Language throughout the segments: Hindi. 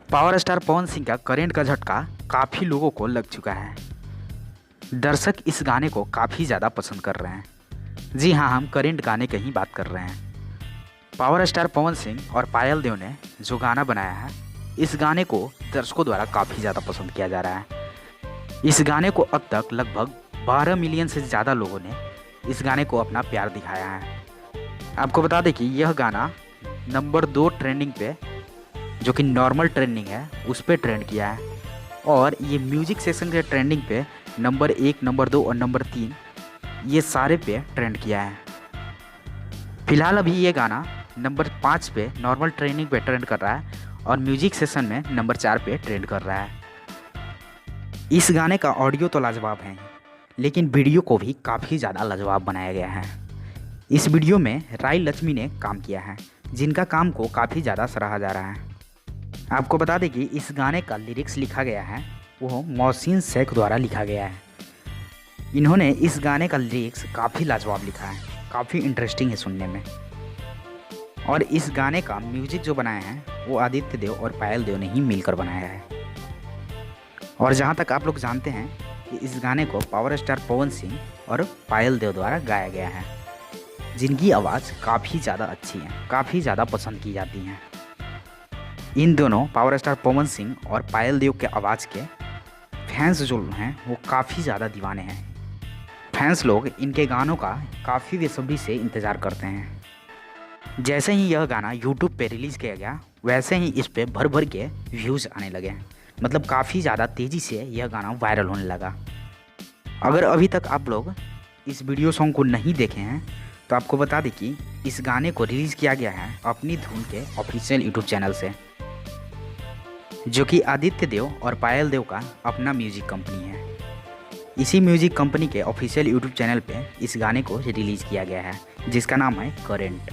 पावर स्टार पवन सिंह का करंट का झटका काफ़ी लोगों को लग चुका है। दर्शक इस गाने को काफ़ी ज़्यादा पसंद कर रहे हैं। जी हाँ, हम करंट गाने की ही बात कर रहे हैं। पावर स्टार पवन सिंह और पायल देव ने जो गाना बनाया है, इस गाने को दर्शकों द्वारा काफ़ी ज़्यादा पसंद किया जा रहा है। इस गाने को अब तक लगभग 12 मिलियन से ज़्यादा लोगों ने इस गाने को अपना प्यार दिखाया है। आपको बता दें कि यह गाना नंबर 2 ट्रेंडिंग पे, जो कि नॉर्मल ट्रेंडिंग है, उस पर ट्रेंड किया है। और ये म्यूजिक सेक्शन के ट्रेंडिंग पे नंबर 1, नंबर 2 और नंबर 3 ये सारे पे ट्रेंड किया है। फिलहाल अभी ये गाना नंबर 5 पे नॉर्मल ट्रेंडिंग पे ट्रेंड कर रहा है और म्यूजिक सेक्शन में नंबर 4 पे ट्रेंड कर रहा है। इस गाने का ऑडियो तो लाजवाब है, लेकिन वीडियो को भी काफ़ी ज़्यादा लाजवाब बनाया गया है। इस वीडियो में राय लक्ष्मी ने काम किया है, जिनका काम को काफ़ी ज़्यादा सराहा जा रहा है। आपको बता दें कि इस गाने का लिरिक्स लिखा गया है वो मोहसिन शेख द्वारा लिखा गया है। इन्होंने इस गाने का लिरिक्स काफ़ी लाजवाब लिखा है, काफ़ी इंटरेस्टिंग है सुनने में। और इस गाने का म्यूजिक जो बनाया है वो आदित्य देव और पायल देव ने ही मिलकर बनाया है। और जहाँ तक आप लोग जानते हैं कि इस गाने को पावर स्टार पवन सिंह और पायल देव द्वारा गाया गया है, जिनकी आवाज़ काफ़ी ज़्यादा अच्छी है, काफ़ी ज़्यादा पसंद की जाती हैं। इन दोनों पावर स्टार पवन सिंह और पायल देव के आवाज़ के फैंस जो हैं वो काफ़ी ज़्यादा दीवाने हैं। फैंस लोग इनके गानों का काफ़ी बेसब्री से इंतज़ार करते हैं। जैसे ही यह गाना यूट्यूब पे रिलीज़ किया गया, वैसे ही इस पे भर भर के व्यूज़ आने लगे। मतलब काफ़ी ज़्यादा तेज़ी से यह गाना वायरल होने लगा। अगर अभी तक आप लोग इस वीडियो सॉन्ग को नहीं देखे हैं तो आपको बता दें कि इस गाने को रिलीज़ किया गया है अपनी धुन के ऑफिशियल यूट्यूब चैनल से, जो कि आदित्य देव और पायल देव का अपना म्यूजिक कंपनी है। इसी म्यूजिक कंपनी के ऑफिशियल यूट्यूब चैनल पे इस गाने को रिलीज़ किया गया है, जिसका नाम है करंट।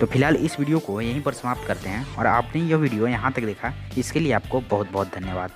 तो फिलहाल इस वीडियो को यहीं पर समाप्त करते हैं, और आपने यह वीडियो यहाँ तक देखा इसके लिए आपको बहुत बहुत धन्यवाद।